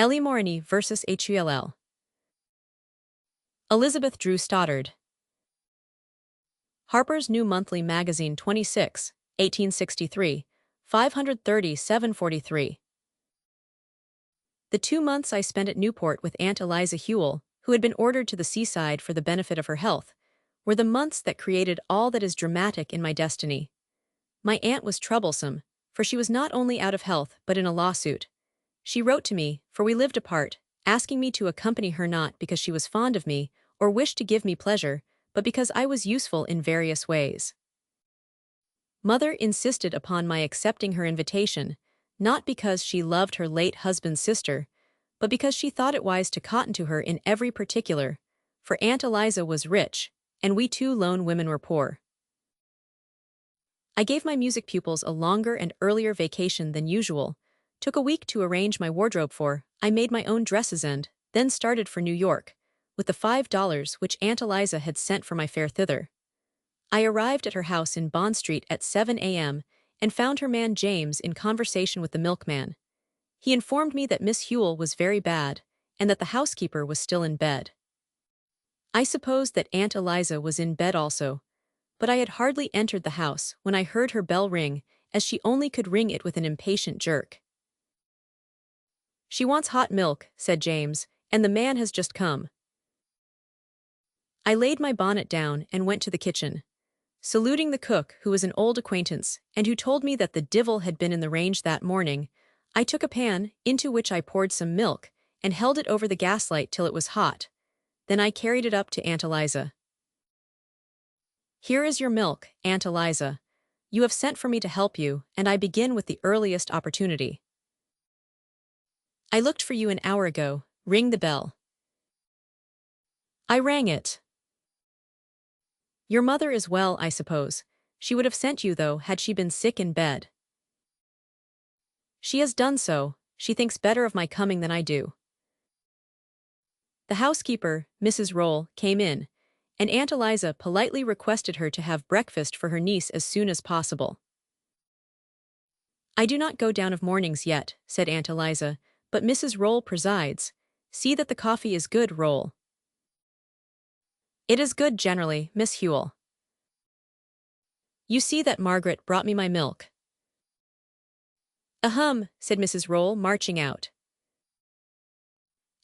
Lemorne Versus Huell. Elizabeth Stoddard. Harper's New Monthly Magazine 26, 1863, 530-743. The 2 months I spent at Newport with Aunt Eliza Huell, who had been ordered to the seaside for the benefit of her health, were the months that created all that is dramatic in my destiny. My aunt was troublesome, for she was not only out of health but in a lawsuit. She wrote to me, for we lived apart, asking me to accompany her not because she was fond of me or wished to give me pleasure, but because I was useful in various ways. Mother insisted upon my accepting her invitation, not because she loved her late husband's sister, but because she thought it wise to cotton to her in every particular, for Aunt Eliza was rich, and we 2 lone women were poor. I gave my music pupils a longer and earlier vacation than usual, took a week to arrange my wardrobe for, I made my own dresses and, then started for New York, with the $5 which Aunt Eliza had sent for my fare thither. I arrived at her house in Bond Street at 7 a.m. and found her man James in conversation with the milkman. He informed me that Miss Huell was very bad, and that the housekeeper was still in bed. I supposed that Aunt Eliza was in bed also, but I had hardly entered the house when I heard her bell ring, as she only could ring it with an impatient jerk. "She wants hot milk," said James, "and the man has just come." I laid my bonnet down and went to the kitchen. Saluting the cook, who was an old acquaintance, and who told me that the divil had been in the range that morning, I took a pan, into which I poured some milk, and held it over the gaslight till it was hot. Then I carried it up to Aunt Eliza. "Here is your milk, Aunt Eliza. You have sent for me to help you, and I begin with the earliest opportunity. I looked for you an hour ago. Ring the bell." I rang it. "Your mother is well, I suppose. She would have sent you, though, had she been sick in bed." "She has done so. She thinks better of my coming than I do." The housekeeper, Mrs. Roll, came in, and Aunt Eliza politely requested her to have breakfast for her niece as soon as possible. "I do not go down of mornings yet," said Aunt Eliza, "but Mrs. Roll presides. See that the coffee is good, Roll." "It is good generally, Miss Huell." "You see that Margaret brought me my milk." "Ahem," said Mrs. Roll, marching out.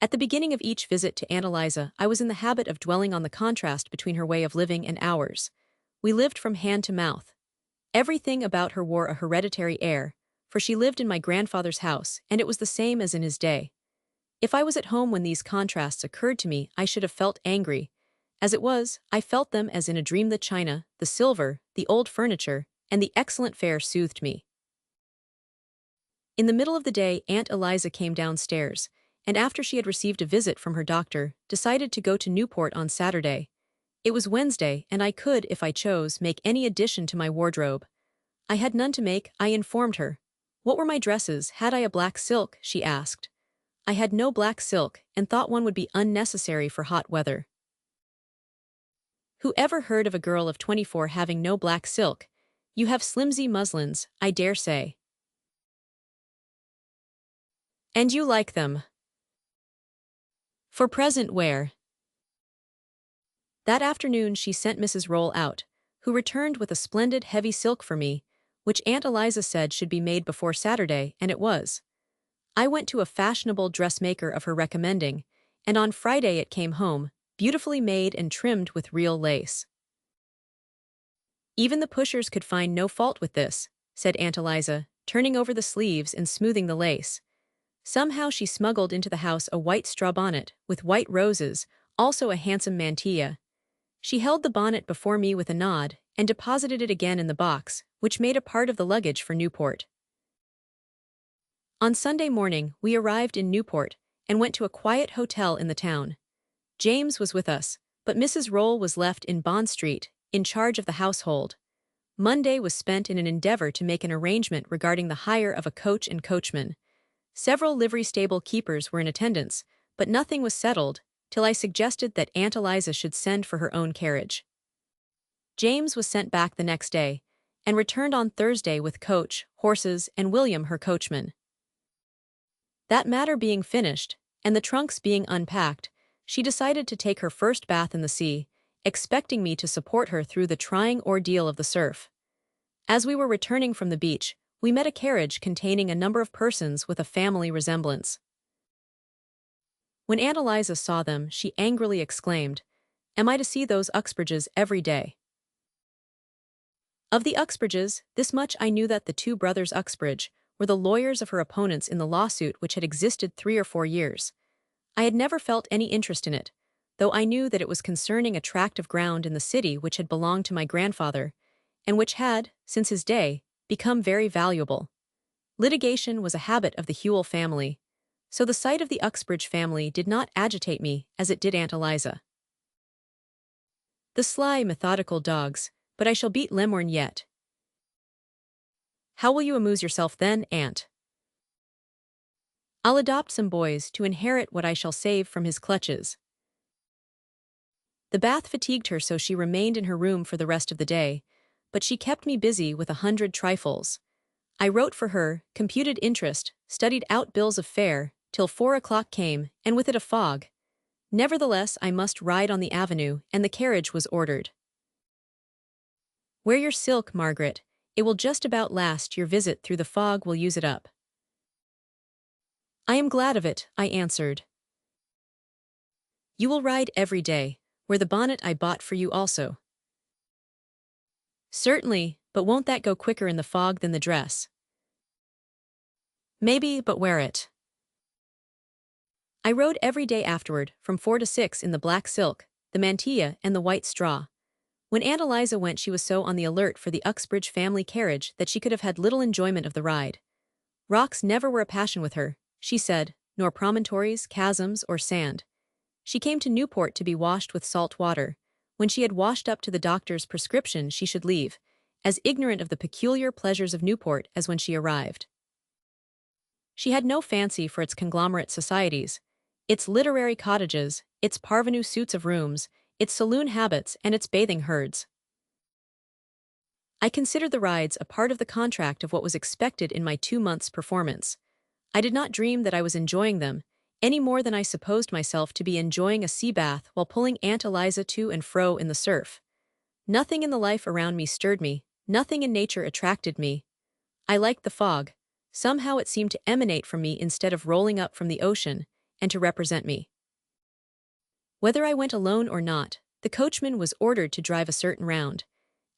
At the beginning of each visit to Aunt Eliza, I was in the habit of dwelling on the contrast between her way of living and ours. We lived from hand to mouth. Everything about her wore a hereditary air, for she lived in my grandfather's house, and it was the same as in his day. If I was at home when these contrasts occurred to me, I should have felt angry. As it was, I felt them as in a dream. The china, the silver, the old furniture, and the excellent fare soothed me. In the middle of the day, Aunt Eliza came downstairs, and after she had received a visit from her doctor, decided to go to Newport on Saturday. It was Wednesday, and I could, if I chose, make any addition to my wardrobe. I had none to make, I informed her. What were my dresses? Had I a black silk? She asked. I had no black silk, and thought one would be unnecessary for hot weather. Who ever heard of a girl of 24 having no black silk? You have flimsy muslins, I dare say. And you like them. For present wear. That afternoon she sent Mrs. Roll out, who returned with a splendid heavy silk for me, which Aunt Eliza said should be made before Saturday, and it was. I went to a fashionable dressmaker of her recommending, and on Friday it came home, beautifully made and trimmed with real lace. Even the pushers could find no fault with this, said Aunt Eliza, turning over the sleeves and smoothing the lace. Somehow she smuggled into the house a white straw bonnet, with white roses, also a handsome mantilla. She held the bonnet before me with a nod, and deposited it again in the box, which made a part of the luggage for Newport. On Sunday morning, we arrived in Newport, and went to a quiet hotel in the town. James was with us, but Mrs. Roll was left in Bond Street, in charge of the household. Monday was spent in an endeavor to make an arrangement regarding the hire of a coach and coachman. Several livery stable keepers were in attendance, but nothing was settled, till I suggested that Aunt Eliza should send for her own carriage. James was sent back the next day, and returned on Thursday with coach, horses, and William her coachman. That matter being finished, and the trunks being unpacked, she decided to take her first bath in the sea, expecting me to support her through the trying ordeal of the surf. As we were returning from the beach, we met a carriage containing a number of persons with a family resemblance. When Aunt Eliza saw them, she angrily exclaimed, "Am I to see those Uxbridges every day?" Of the Uxbridges, this much I knew, that the two brothers Uxbridge were the lawyers of her opponents in the lawsuit which had existed 3 or 4 years. I had never felt any interest in it, though I knew that it was concerning a tract of ground in the city which had belonged to my grandfather, and which had, since his day, become very valuable. Litigation was a habit of the Huell family, so the sight of the Uxbridge family did not agitate me as it did Aunt Eliza. The sly, methodical dogs, but I shall beat Lemorne yet. How will you amuse yourself then, Aunt? I'll adopt some boys to inherit what I shall save from his clutches. The bath fatigued her, so she remained in her room for the rest of the day, but she kept me busy with 100 trifles. I wrote for her, computed interest, studied out bills of fare, till 4 o'clock came, and with it a fog. Nevertheless, I must ride on the avenue, and the carriage was ordered. Wear your silk, Margaret. It will just about last your visit through the fog will use it up. I am glad of it, I answered. You will ride every day. Wear the bonnet I bought for you also. Certainly, but won't that go quicker in the fog than the dress? Maybe, but wear it. I rode every day afterward, from 4 to 6, in the black silk, the mantilla, and the white straw. When Aunt Eliza went, she was so on the alert for the Uxbridge family carriage that she could have had little enjoyment of the ride. Rocks never were a passion with her, she said, nor promontories, chasms, or sand. She came to Newport to be washed with salt water. When she had washed up to the doctor's prescription, she should leave, as ignorant of the peculiar pleasures of Newport as when she arrived. She had no fancy for its conglomerate societies, its literary cottages, its parvenu suites of rooms, its saloon habits, and its bathing herds. I considered the rides a part of the contract of what was expected in my 2 months' performance. I did not dream that I was enjoying them, any more than I supposed myself to be enjoying a sea bath while pulling Aunt Eliza to and fro in the surf. Nothing in the life around me stirred me, nothing in nature attracted me. I liked the fog. Somehow it seemed to emanate from me instead of rolling up from the ocean, and to represent me. Whether I went alone or not, the coachman was ordered to drive a certain round.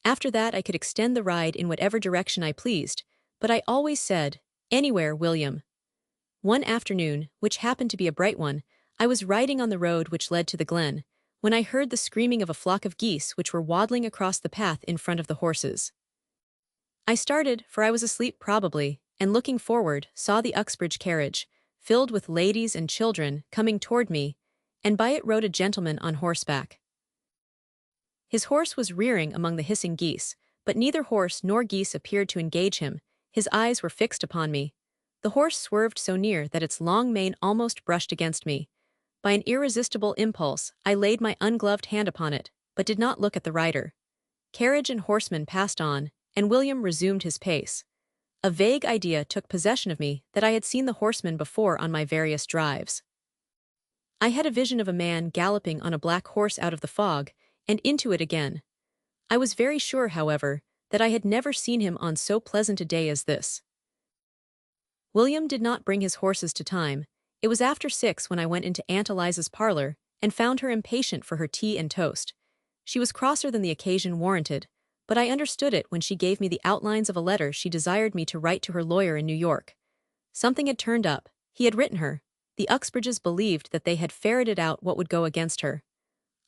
After that I could extend the ride in whatever direction I pleased, but I always said, "Anywhere, William." One afternoon, which happened to be a bright one, I was riding on the road which led to the glen, when I heard the screaming of a flock of geese which were waddling across the path in front of the horses. I started, for I was asleep probably, and looking forward, saw the Uxbridge carriage, filled with ladies and children, coming toward me, and by it rode a gentleman on horseback. His horse was rearing among the hissing geese, but neither horse nor geese appeared to engage him. His eyes were fixed upon me. The horse swerved so near that its long mane almost brushed against me. By an irresistible impulse, I laid my ungloved hand upon it, but did not look at the rider. Carriage and horseman passed on, and William resumed his pace. A vague idea took possession of me that I had seen the horseman before on my various drives. I had a vision of a man galloping on a black horse out of the fog, and into it again. I was very sure, however, that I had never seen him on so pleasant a day as this. William did not bring his horses to time. It was after 6 when I went into Aunt Eliza's parlor, and found her impatient for her tea and toast. She was crosser than the occasion warranted, but I understood it when she gave me the outlines of a letter she desired me to write to her lawyer in New York. Something had turned up. He had written her. The Uxbridges believed that they had ferreted out what would go against her.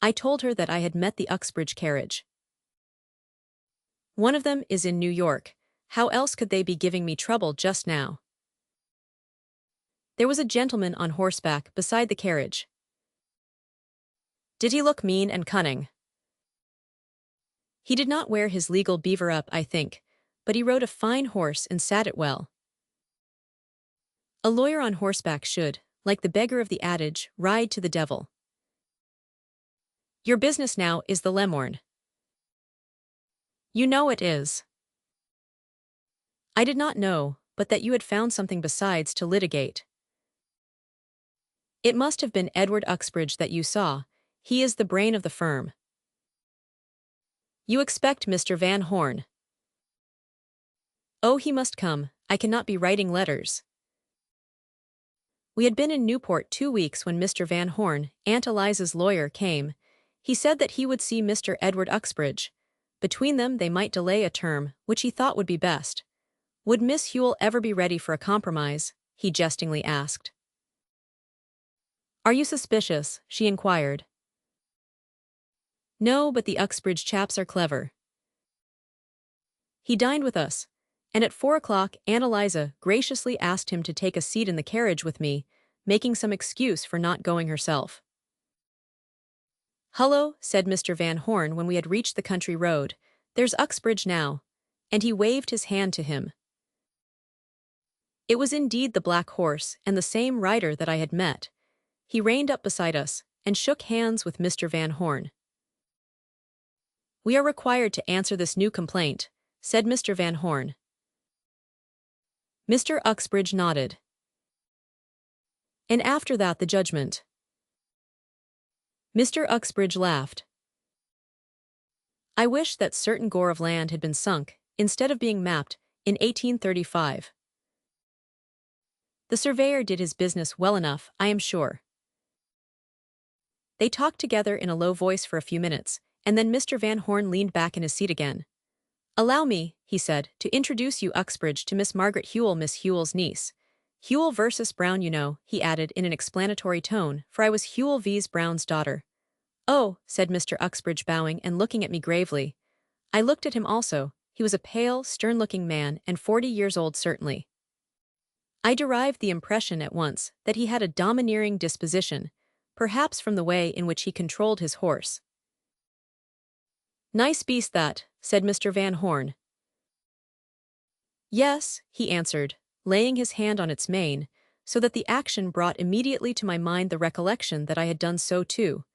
I told her that I had met the Uxbridge carriage. One of them is in New York. How else could they be giving me trouble just now? There was a gentleman on horseback beside the carriage. Did he look mean and cunning? He did not wear his legal beaver up, I think, but he rode a fine horse and sat it well. A lawyer on horseback should, like the beggar of the adage, ride to the devil. Your business now is the Lemorne. You know it is. I did not know, but that you had found something besides to litigate. It must have been Edward Uxbridge that you saw. He is the brain of the firm. You expect Mr. Van Horn. Oh, he must come. I cannot be writing letters. We had been in Newport 2 weeks when Mr. Van Horn, Aunt Eliza's lawyer, came. He said that he would see Mr. Edward Uxbridge. Between them they might delay a term, which he thought would be best. Would Miss Huell ever be ready for a compromise? He jestingly asked. Are you suspicious? She inquired. No, but the Uxbridge chaps are clever. He dined with us, and at 4 o'clock Aunt Eliza graciously asked him to take a seat in the carriage with me, making some excuse for not going herself. Hullo, said Mr. Van Horn when we had reached the country road, there's Uxbridge now, and he waved his hand to him. It was indeed the black horse and the same rider that I had met. He reined up beside us and shook hands with Mr. Van Horn. We are required to answer this new complaint, said Mr. Van Horn. Mr. Uxbridge nodded. And after that the judgment. Mr. Uxbridge laughed. I wish that certain gore of land had been sunk, instead of being mapped, in 1835. The surveyor did his business well enough, I am sure. They talked together in a low voice for a few minutes, and then Mr. Van Horn leaned back in his seat again. Allow me, he said, to introduce you Uxbridge to Miss Margaret Huell, Miss Huell's niece. Huell versus Brown, you know, he added in an explanatory tone, for I was Huell vs. Brown's daughter. Oh, said Mr. Uxbridge, bowing and looking at me gravely. I looked at him also. He was a pale, stern-looking man and 40 years old certainly. I derived the impression at once that he had a domineering disposition, perhaps from the way in which he controlled his horse. Nice beast that, said Mr. Van Horn. Yes, he answered, laying his hand on its mane, so that the action brought immediately to my mind the recollection that I had done so too.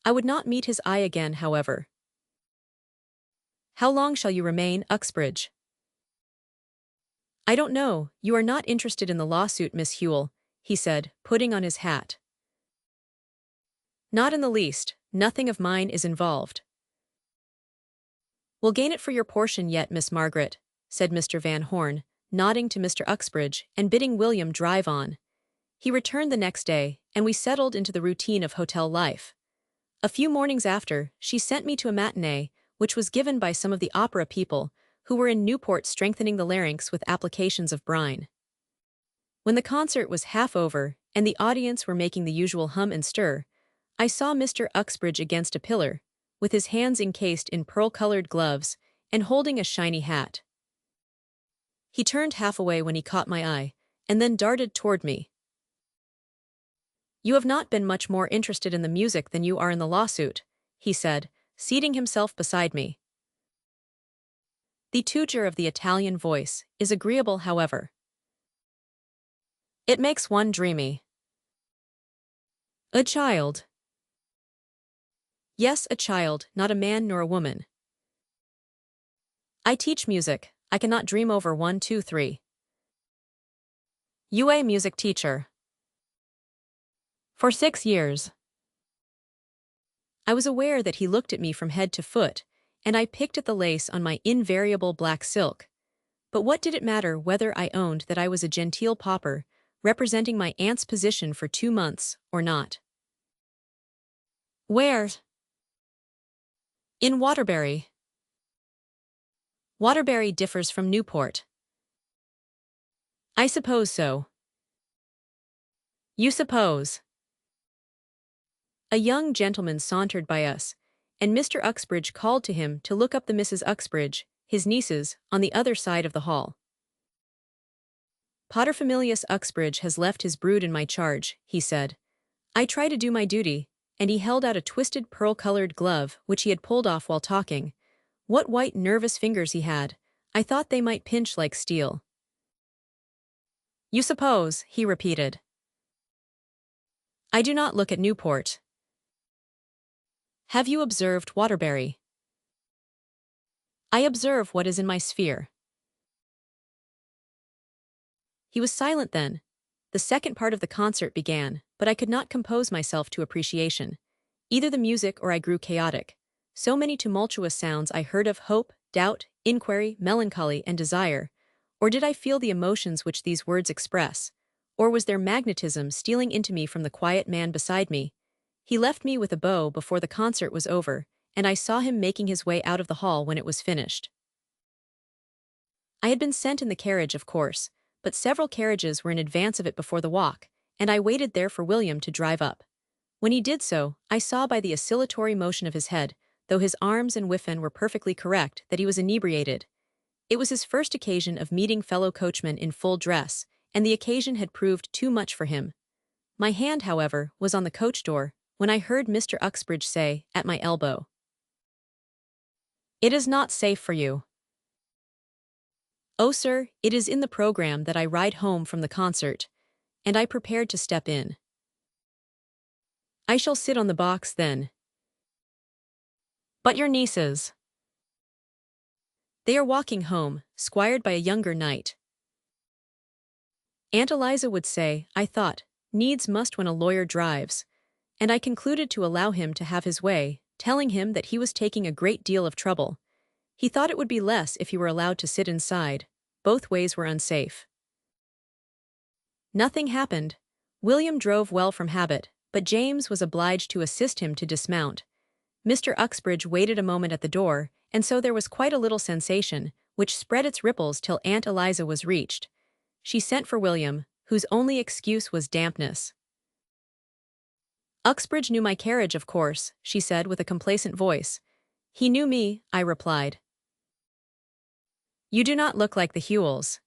I would not meet his eye again, however. How long shall you remain, Uxbridge? I don't know. You are not interested in the lawsuit, Miss Huell, he said, putting on his hat. Not in the least. Nothing of mine is involved. We'll gain it for your portion yet, Miss Margaret, said Mr. Van Horn, nodding to Mr. Uxbridge and bidding William drive on. He returned the next day, and we settled into the routine of hotel life. A few mornings after, she sent me to a matinee, which was given by some of the opera people, who were in Newport strengthening the larynx with applications of brine. When the concert was half over, and the audience were making the usual hum and stir, I saw Mr. Uxbridge against a pillar, with his hands encased in pearl-colored gloves, and holding a shiny hat. He turned half away when he caught my eye, and then darted toward me. You have not been much more interested in the music than you are in the lawsuit, he said, seating himself beside me. The tutor of the Italian voice is agreeable, however. It makes one dreamy. A child. Yes, a child, not a man nor a woman. I teach music. I cannot dream over 1, 2, 3. You a music teacher. For 6 years. I was aware that he looked at me from head to foot, and I picked at the lace on my invariable black silk. But what did it matter whether I owned that I was a genteel pauper, representing my aunt's position for 2 months, or not? Where? In Waterbury. Waterbury differs from Newport. I suppose so. You suppose. A young gentleman sauntered by us, and Mr. Uxbridge called to him to look up the Misses Uxbridge, his nieces, on the other side of the hall. Paterfamilias Uxbridge has left his brood in my charge, he said. I try to do my duty, and he held out a twisted pearl-colored glove which he had pulled off while talking. What white nervous fingers he had! I thought they might pinch like steel. You suppose, he repeated. I do not look at Newport. Have you observed Waterbury? I observe what is in my sphere. He was silent then. The second part of the concert began. but I could not compose myself to appreciation. Either the music or I grew chaotic. So many tumultuous sounds I heard of hope, doubt, inquiry, melancholy, and desire. Or did I feel the emotions which these words express? Or was there magnetism stealing into me from the quiet man beside me? He left me with a bow before the concert was over, and I saw him making his way out of the hall when it was finished. I had been sent in the carriage, of course, but several carriages were in advance of it before the walk, and I waited there for William to drive up. When he did so, I saw by the oscillatory motion of his head, though his arms and wiffen were perfectly correct, that he was inebriated. It was his first occasion of meeting fellow coachmen in full dress, and the occasion had proved too much for him. My hand, however, was on the coach door, when I heard Mr. Uxbridge say, at my elbow, "It is not safe for you." "Oh, sir, it is in the program that I ride home from the concert," and I prepared to step in. "I shall sit on the box then." "But your nieces?" "They are walking home, squired by a younger knight." Aunt Eliza would say, I thought, needs must when a lawyer drives, and I concluded to allow him to have his way, telling him that he was taking a great deal of trouble. He thought it would be less if he were allowed to sit inside. Both ways were unsafe. Nothing happened. William drove well from habit, but James was obliged to assist him to dismount. Mr. Uxbridge waited a moment at the door, and so there was quite a little sensation, which spread its ripples till Aunt Eliza was reached. She sent for William, whose only excuse was dampness. "Uxbridge knew my carriage, of course," she said with a complacent voice. "He knew me," I replied. "You do not look like the Huells."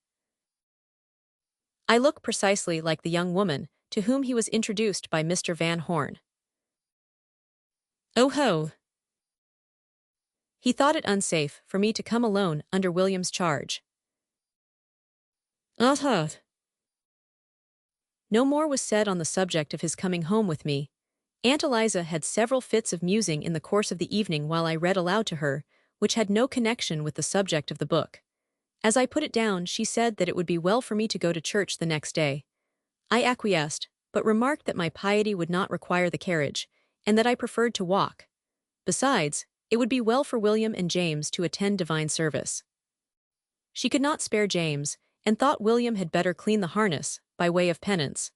"I look precisely like the young woman to whom he was introduced by Mr. Van Horn." "Oh ho!" He thought it unsafe for me to come alone under William's charge. "Uh-huh." No more was said on the subject of his coming home with me. Aunt Eliza had several fits of musing in the course of the evening while I read aloud to her, which had no connection with the subject of the book. As I put it down, she said that it would be well for me to go to church the next day. I acquiesced, but remarked that my piety would not require the carriage, and that I preferred to walk. Besides, it would be well for William and James to attend divine service. She could not spare James, and thought William had better clean the harness, by way of penance.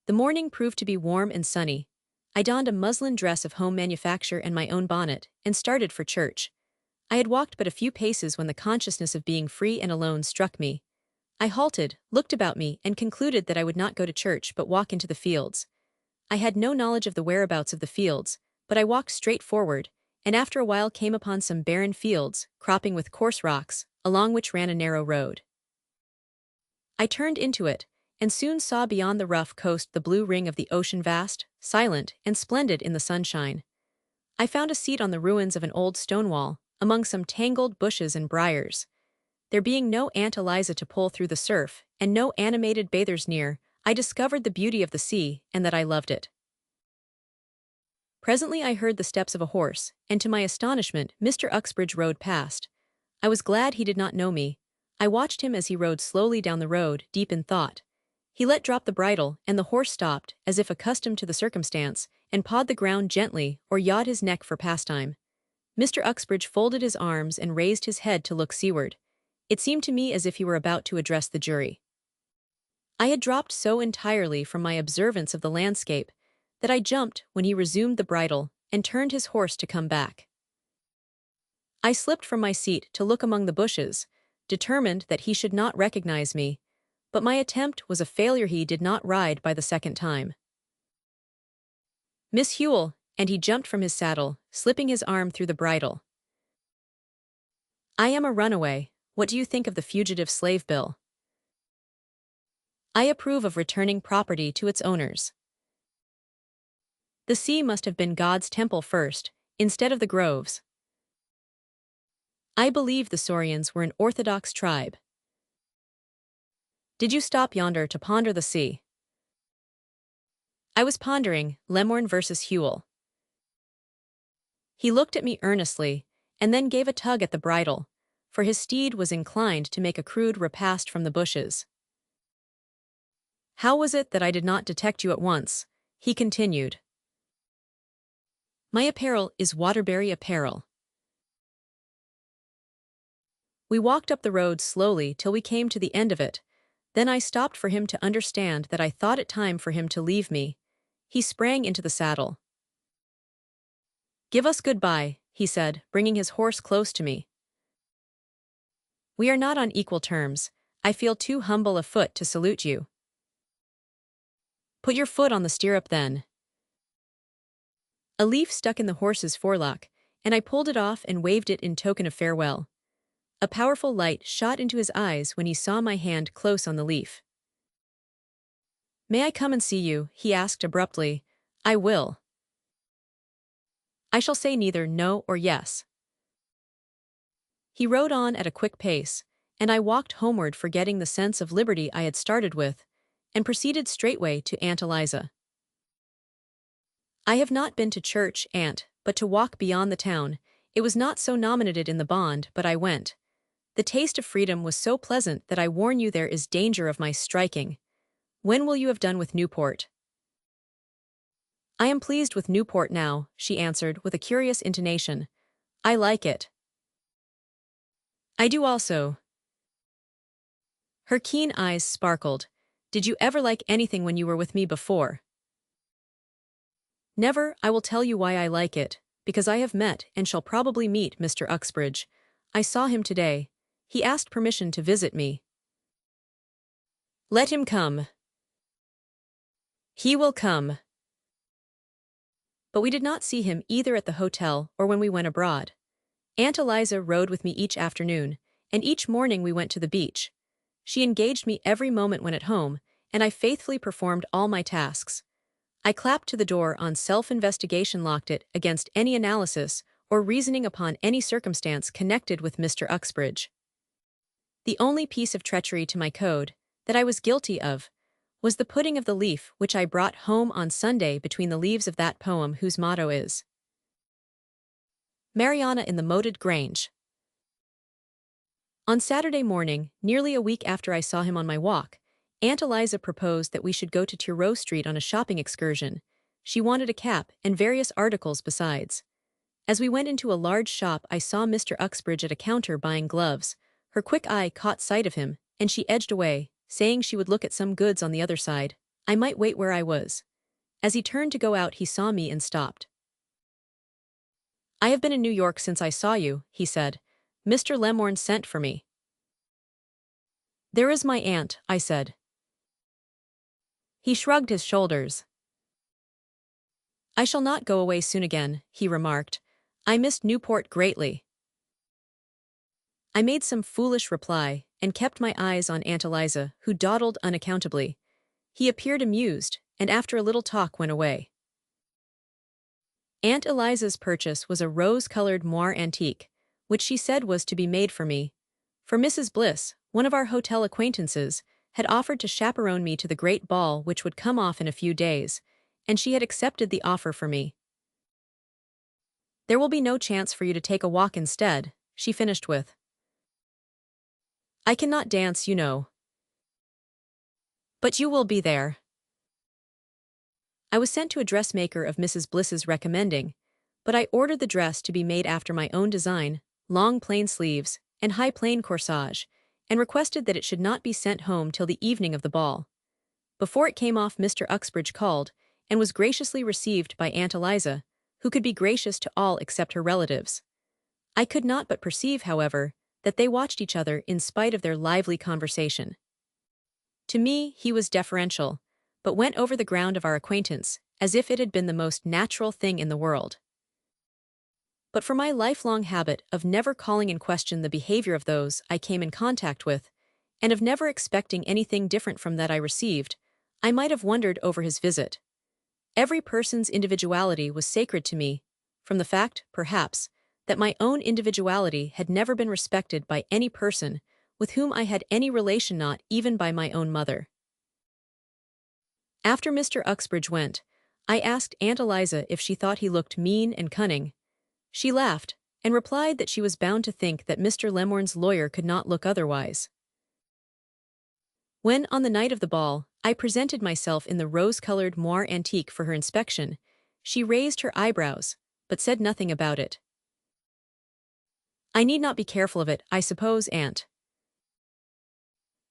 The morning proved to be warm and sunny. I donned a muslin dress of home manufacture and my own bonnet, and started for church. I had walked but a few paces when the consciousness of being free and alone struck me. I halted, looked about me, and concluded that I would not go to church but walk into the fields. I had no knowledge of the whereabouts of the fields, but I walked straight forward, and after a while came upon some barren fields, cropping with coarse rocks, along which ran a narrow road. I turned into it, and soon saw beyond the rough coast the blue ring of the ocean, vast, silent, and splendid in the sunshine. I found a seat on the ruins of an old stone wall, among some tangled bushes and briars. There being no Aunt Eliza to pull through the surf, and no animated bathers near, I discovered the beauty of the sea, and that I loved it. Presently I heard the steps of a horse, and to my astonishment Mr. Uxbridge rode past. I was glad he did not know me. I watched him as he rode slowly down the road, deep in thought. He let drop the bridle, and the horse stopped, as if accustomed to the circumstance, and pawed the ground gently or yawed his neck for pastime. Mr. Uxbridge folded his arms and raised his head to look seaward. It seemed to me as if he were about to address the jury. I had dropped so entirely from my observance of the landscape that I jumped when he resumed the bridle and turned his horse to come back. I slipped from my seat to look among the bushes, determined that he should not recognize me, but my attempt was a failure. He did not ride by the second time. "Miss Huell," and he jumped from his saddle, slipping his arm through the bridle. "I am a runaway. What do you think of the Fugitive Slave Bill?" "I approve of returning property to its owners." "The sea must have been God's temple first, instead of the groves." "I believe the Saurians were an orthodox tribe." "Did you stop yonder to ponder the sea?" "I was pondering Lemorne versus Huell." He looked at me earnestly, and then gave a tug at the bridle, for his steed was inclined to make a crude repast from the bushes. How was it that I did not detect you at once? He continued. My apparel is Waterbury apparel. We walked up the road slowly till we came to the end of it. Then I stopped for him to understand that I thought it time for him to leave me. He sprang into the saddle. Give us goodbye, he said, bringing his horse close to me. We are not on equal terms. I feel too humble a foot to salute you. Put your foot on the stirrup then. A leaf stuck in the horse's forelock, and I pulled it off and waved it in token of farewell. A powerful light shot into his eyes when he saw my hand close on the leaf. May I come and see you? He asked abruptly. I will. I shall say neither no or yes. He rode on at a quick pace, and I walked homeward forgetting the sense of liberty I had started with, and proceeded straightway to Aunt Eliza. I have not been to church, Aunt, but to walk beyond the town. It was not so nominated in the bond, but I went. The taste of freedom was so pleasant that I warn you there is danger of my striking. When will you have done with Newport? I am pleased with Newport now, she answered with a curious intonation. I like it. I do also. Her keen eyes sparkled. Did you ever like anything when you were with me before? Never. I will tell you why I like it, because I have met and shall probably meet Mr. Uxbridge. I saw him today. He asked permission to visit me. Let him come. He will come. But we did not see him either at the hotel or when we went abroad. Aunt Eliza rode with me each afternoon, and each morning we went to the beach. She engaged me every moment when at home, and I faithfully performed all my tasks. I clapped to the door on self-investigation, locked it against any analysis or reasoning upon any circumstance connected with Mr. Uxbridge. The only piece of treachery to my code that I was guilty of was the putting of the leaf which I brought home on Sunday between the leaves of that poem whose motto is Mariana in the Moated Grange. On Saturday morning, nearly a week after I saw him on my walk, Aunt Eliza proposed that we should go to Thoreau Street on a shopping excursion. She wanted a cap and various articles besides. As we went into a large shop, I saw Mr. Uxbridge at a counter buying gloves. Her quick eye caught sight of him, and she edged away, saying she would look at some goods on the other side. I might wait where I was. As he turned to go out, he saw me and stopped. I have been in New York since I saw you, he said. Mr. Lemorne sent for me. There is my aunt, I said. He shrugged his shoulders. I shall not go away soon again, he remarked. I missed Newport greatly. I made some foolish reply, and kept my eyes on Aunt Eliza, who dawdled unaccountably. He appeared amused, and after a little talk went away. Aunt Eliza's purchase was a rose-colored moire antique, which she said was to be made for me. For Mrs. Bliss, one of our hotel acquaintances, had offered to chaperone me to the great ball which would come off in a few days, and she had accepted the offer for me. There will be no chance for you to take a walk instead, she finished with. I cannot dance, you know. But you will be there. I was sent to a dressmaker of Mrs. Bliss's recommending, but I ordered the dress to be made after my own design, long plain sleeves, and high plain corsage, and requested that it should not be sent home till the evening of the ball. Before it came off, Mr. Uxbridge called, and was graciously received by Aunt Eliza, who could be gracious to all except her relatives. I could not but perceive, however, that they watched each other in spite of their lively conversation. To me, he was deferential, but went over the ground of our acquaintance as if it had been the most natural thing in the world. But for my lifelong habit of never calling in question the behavior of those I came in contact with, and of never expecting anything different from that I received, I might have wondered over his visit. Every person's individuality was sacred to me, from the fact, perhaps, that my own individuality had never been respected by any person with whom I had any relation, not even by my own mother. After Mr. Uxbridge went, I asked Aunt Eliza if she thought he looked mean and cunning. She laughed, and replied that she was bound to think that Mr. Lemorne's lawyer could not look otherwise. When, on the night of the ball, I presented myself in the rose-colored moire antique for her inspection. She raised her eyebrows, but said nothing about it. I need not be careful of it, I suppose, Aunt.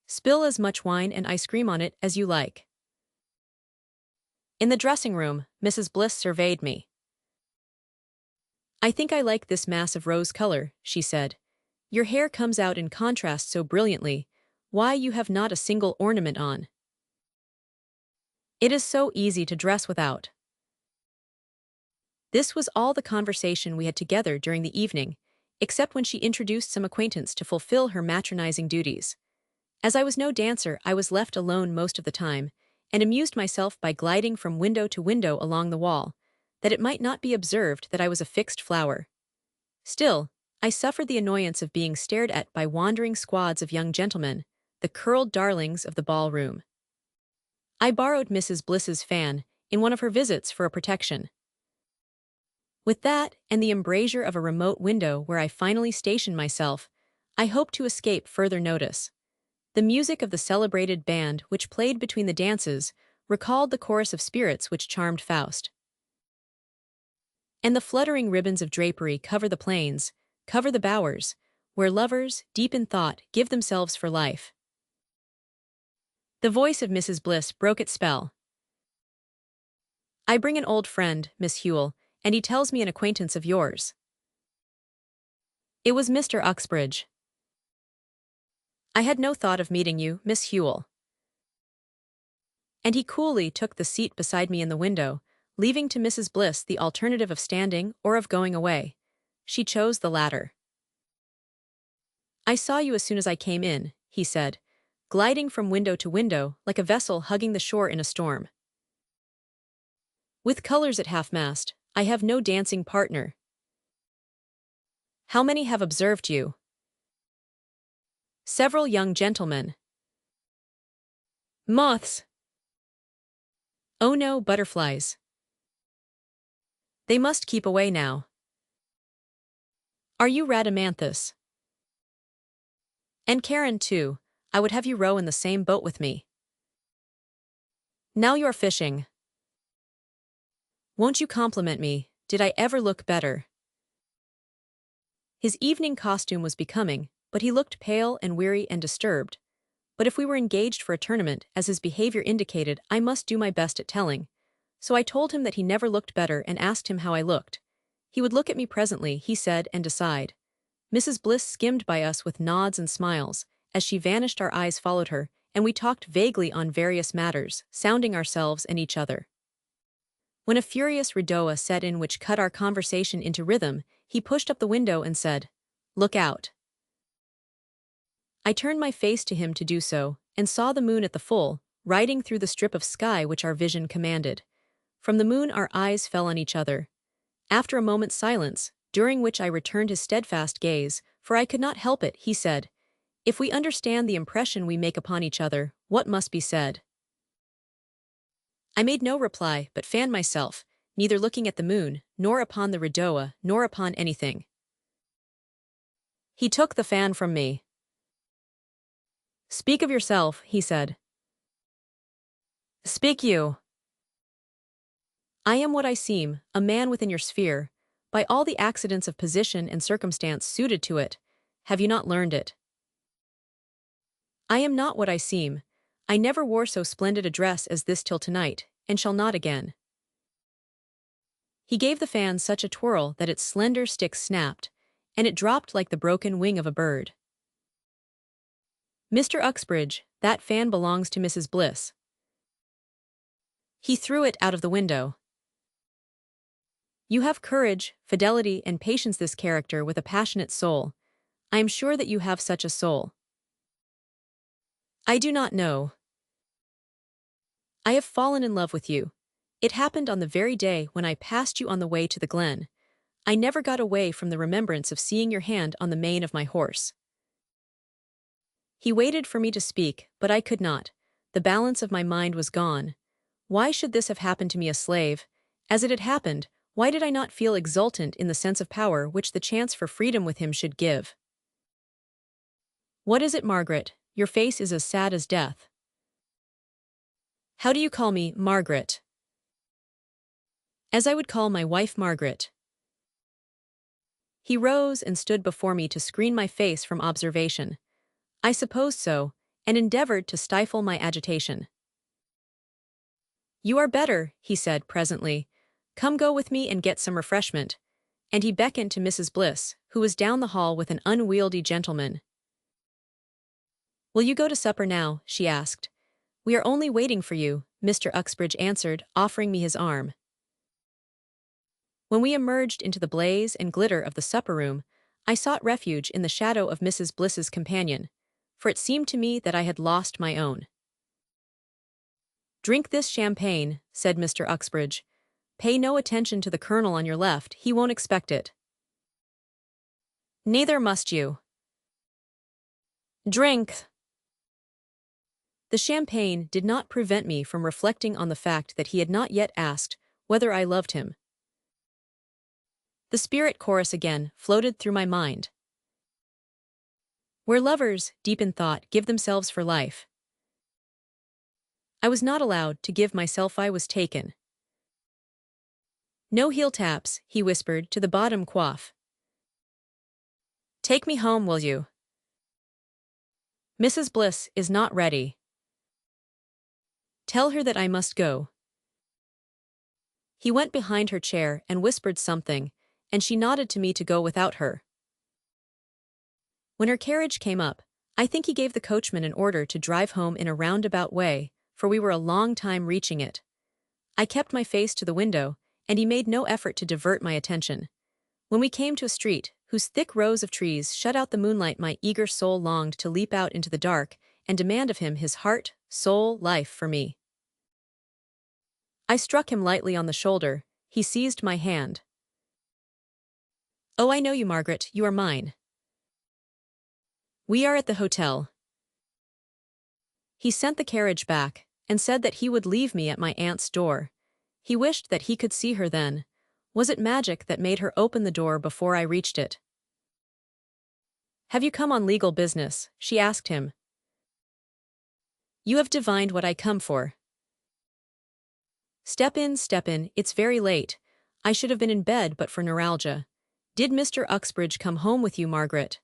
Spill as much wine and ice cream on it as you like. In the dressing room, Mrs. Bliss surveyed me. I think I like this mass of rose color, she said. Your hair comes out in contrast so brilliantly. Why, you have not a single ornament on. It is so easy to dress without. This was all the conversation we had together during the evening, except when she introduced some acquaintance to fulfill her matronizing duties. As I was no dancer, I was left alone most of the time, and amused myself by gliding from window to window along the wall, that it might not be observed that I was a fixed flower. Still, I suffered the annoyance of being stared at by wandering squads of young gentlemen, the curled darlings of the ballroom. I borrowed Mrs. Bliss's fan in one of her visits for a protection. With that, and the embrasure of a remote window where I finally stationed myself, I hoped to escape further notice. The music of the celebrated band which played between the dances recalled the chorus of spirits which charmed Faust. And the fluttering ribbons of drapery cover the plains, cover the bowers, where lovers, deep in thought, give themselves for life. The voice of Mrs. Bliss broke its spell. I bring an old friend, Miss Huell, and he tells me an acquaintance of yours. It was Mr. Uxbridge. I had no thought of meeting you, Miss Huell. And he coolly took the seat beside me in the window, leaving to Mrs. Bliss the alternative of standing or of going away. She chose the latter. I saw you as soon as I came in, he said, gliding from window to window like a vessel hugging the shore in a storm. With colors at half-mast, I have no dancing partner. How many have observed you? Several young gentlemen. Moths. Oh no, butterflies. They must keep away now. Are you Rhadamanthus? And Karen too, I would have you row in the same boat with me. Now you're fishing. Won't you compliment me, did I ever look better? His evening costume was becoming, but he looked pale and weary and disturbed. But if we were engaged for a tournament, as his behavior indicated, I must do my best at telling. So I told him that he never looked better and asked him how I looked. He would look at me presently, he said, and decide. Mrs. Bliss skimmed by us with nods and smiles. As she vanished, our eyes followed her, and we talked vaguely on various matters, sounding ourselves and each other. When a furious redowa set in which cut our conversation into rhythm, he pushed up the window and said, "Look out." I turned my face to him to do so, and saw the moon at the full, riding through the strip of sky which our vision commanded. From the moon our eyes fell on each other. After a moment's silence, during which I returned his steadfast gaze, for I could not help it, he said, "If we understand the impression we make upon each other, what must be said?" I made no reply, but fanned myself, neither looking at the moon, nor upon the redowa, nor upon anything. He took the fan from me. "Speak of yourself," he said. "Speak you." "I am what I seem, a man within your sphere, by all the accidents of position and circumstance suited to it. Have you not learned it? I am not what I seem. I never wore so splendid a dress as this till tonight, and shall not again." He gave the fan such a twirl that its slender stick snapped, and it dropped like the broken wing of a bird. "Mr. Uxbridge, that fan belongs to Mrs. Bliss." He threw it out of the window. "You have courage, fidelity, and patience, this character with a passionate soul. I am sure that you have such a soul." "I do not know. I have fallen in love with you. It happened on the very day when I passed you on the way to the glen. I never got away from the remembrance of seeing your hand on the mane of my horse." He waited for me to speak, but I could not. The balance of my mind was gone. Why should this have happened to me, a slave? As it had happened, why did I not feel exultant in the sense of power which the chance for freedom with him should give? "What is it, Margaret? Your face is as sad as death." How do you call me, Margaret? As I would call my wife Margaret. He rose and stood before me to screen my face from observation. I supposed so, and endeavored to stifle my agitation. You are better, he said presently. Come go with me and get some refreshment. And he beckoned to Mrs. Bliss, who was down the hall with an unwieldy gentleman. Will you go to supper now? She asked. We are only waiting for you, Mr. Uxbridge answered, offering me his arm. When we emerged into the blaze and glitter of the supper room, I sought refuge in the shadow of Mrs. Bliss's companion, for it seemed to me that I had lost my own. Drink this champagne, said Mr. Uxbridge. Pay no attention to the colonel on your left, he won't expect it. Neither must you. Drink. The champagne did not prevent me from reflecting on the fact that he had not yet asked whether I loved him. The spirit chorus again floated through my mind. Where lovers, deep in thought, give themselves for life. I was not allowed to give myself. I was taken. No heel taps, he whispered to the bottom coif. Take me home, will you? Mrs. Bliss is not ready. Tell her that I must go. He went behind her chair and whispered something, and she nodded to me to go without her. When her carriage came up, I think he gave the coachman an order to drive home in a roundabout way, for we were a long time reaching it. I kept my face to the window, and he made no effort to divert my attention. When we came to a street, whose thick rows of trees shut out the moonlight, my eager soul longed to leap out into the dark and demand of him his heart, soul, life for me. I struck him lightly on the shoulder. He seized my hand. Oh, I know you, Margaret, you are mine. We are at the hotel. He sent the carriage back, and said that he would leave me at my aunt's door. He wished that he could see her then. Was it magic that made her open the door before I reached it? Have you come on legal business? She asked him. You have divined what I come for. Step in, it's very late. I should have been in bed but for neuralgia. Did Mr. Uxbridge come home with you, Margaret?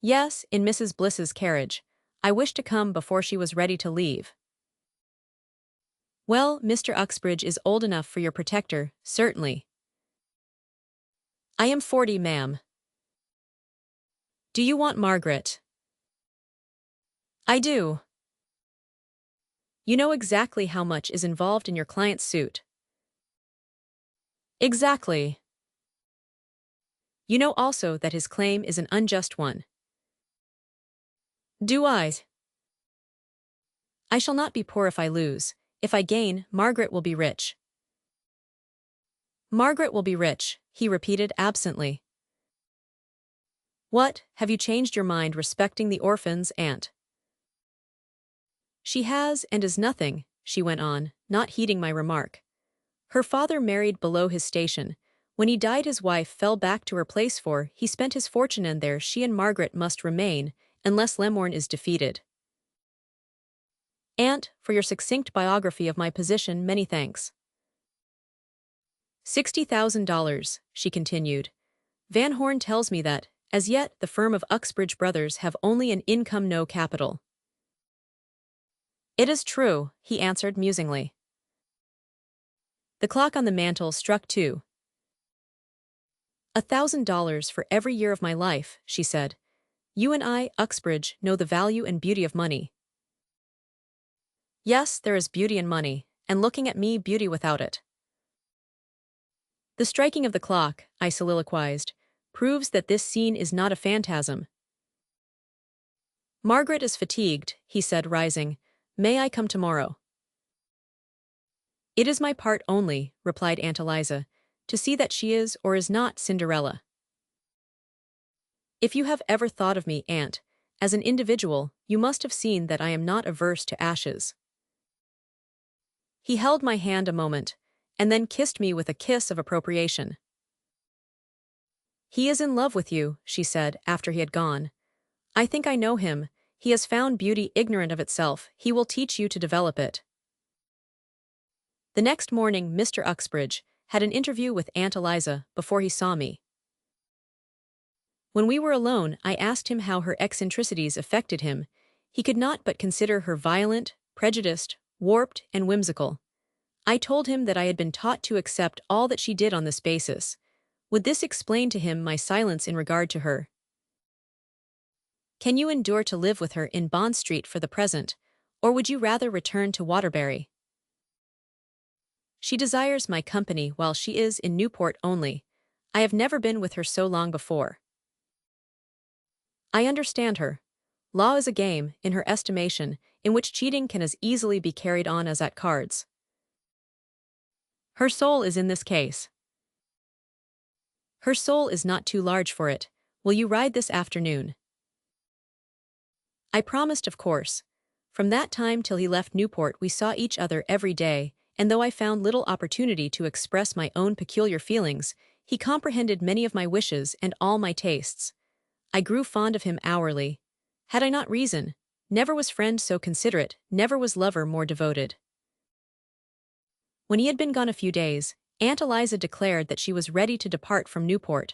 Yes, in Mrs. Bliss's carriage. I wished to come before she was ready to leave. Well, Mr. Uxbridge is old enough for your protector, certainly. I am 40, ma'am. Do you want Margaret? I do. You know exactly how much is involved in your client's suit. Exactly. You know also that his claim is an unjust one. Do I? I shall not be poor if I lose. If I gain, Margaret will be rich. Margaret will be rich, he repeated absently. What, have you changed your mind respecting the orphans, aunt? She has and is nothing, she went on, not heeding my remark. Her father married below his station. When he died his wife fell back to her place for he spent his fortune and there she and Margaret must remain, unless Lemorne is defeated. Aunt, for your succinct biography of my position, many thanks. $60,000, she continued. Van Horn tells me that, as yet, the firm of Uxbridge Brothers have only an income, no capital. It is true, he answered musingly. The clock on the mantel struck 2. $1,000 for every year of my life, she said. You and I, Uxbridge, know the value and beauty of money. Yes, there is beauty in money, and looking at me, beauty without it. The striking of the clock, I soliloquized, proves that this scene is not a phantasm. Margaret is fatigued, he said, rising. May I come tomorrow? It is my part only, replied Aunt Eliza, to see that she is or is not Cinderella. If you have ever thought of me, Aunt, as an individual, you must have seen that I am not averse to ashes. He held my hand a moment, and then kissed me with a kiss of appropriation. He is in love with you, she said, after he had gone. I think I know him. He has found beauty ignorant of itself, he will teach you to develop it. The next morning Mr. Uxbridge had an interview with Aunt Eliza before he saw me. When we were alone, I asked him how her eccentricities affected him. He could not but consider her violent, prejudiced, warped, and whimsical. I told him that I had been taught to accept all that she did on this basis. Would this explain to him my silence in regard to her? Can you endure to live with her in Bond Street for the present, or would you rather return to Waterbury? She desires my company while she is in Newport only. I have never been with her so long before. I understand her. Law is a game, in her estimation, in which cheating can as easily be carried on as at cards. Her soul is in this case. Her soul is not too large for it. Will you ride this afternoon? I promised, of course. From that time till he left Newport we saw each other every day, and though I found little opportunity to express my own peculiar feelings, he comprehended many of my wishes and all my tastes. I grew fond of him hourly. Had I not reason? Never was friend so considerate, never was lover more devoted. When he had been gone a few days, Aunt Eliza declared that she was ready to depart from Newport.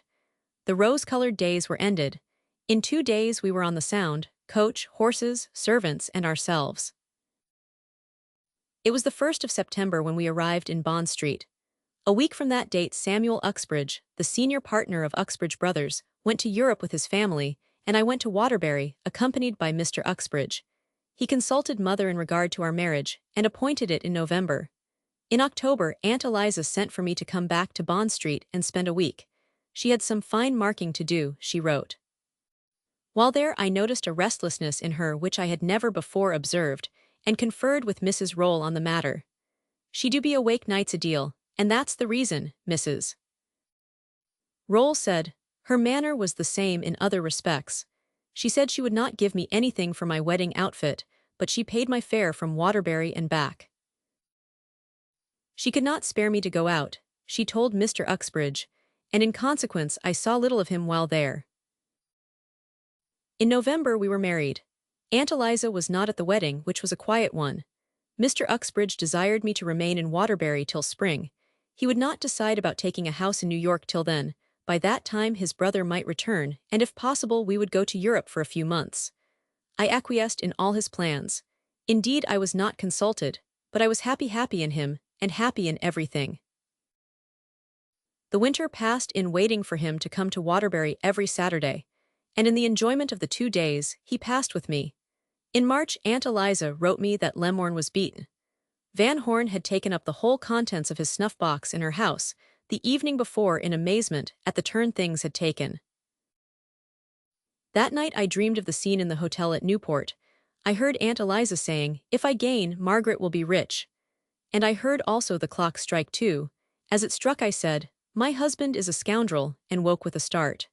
The rose-colored days were ended. In 2 days we were on the Sound, coach, horses, servants, and ourselves. It was the 1st of September when we arrived in Bond Street. A week from that date Samuel Uxbridge, the senior partner of Uxbridge Brothers, went to Europe with his family, and I went to Waterbury, accompanied by Mr. Uxbridge. He consulted Mother in regard to our marriage, and appointed it in November. In October, Aunt Eliza sent for me to come back to Bond Street and spend a week. She had some fine marking to do, she wrote. While there I noticed a restlessness in her which I had never before observed, and conferred with Mrs. Roll on the matter. She do be awake nights a deal, and that's the reason, Mrs. Roll said. Her manner was the same in other respects. She said she would not give me anything for my wedding outfit, but she paid my fare from Waterbury and back. She could not spare me to go out, she told Mr. Uxbridge, and in consequence I saw little of him while there. In November we were married. Aunt Eliza was not at the wedding, which was a quiet one. Mr. Uxbridge desired me to remain in Waterbury till spring. He would not decide about taking a house in New York till then. By that time his brother might return, and if possible we would go to Europe for a few months. I acquiesced in all his plans. Indeed I was not consulted, but I was happy in him, and happy in everything. The winter passed in waiting for him to come to Waterbury every Saturday, and in the enjoyment of the 2 days he passed with me. In March Aunt Eliza wrote me that Lemorne was beaten. Van Horn had taken up the whole contents of his snuff-box in her house the evening before in amazement at the turn things had taken. That night I dreamed of the scene in the hotel at Newport. I heard Aunt Eliza saying, "If I gain, Margaret will be rich." And I heard also the clock strike 2. As it struck I said, "My husband is a scoundrel," and woke with a start.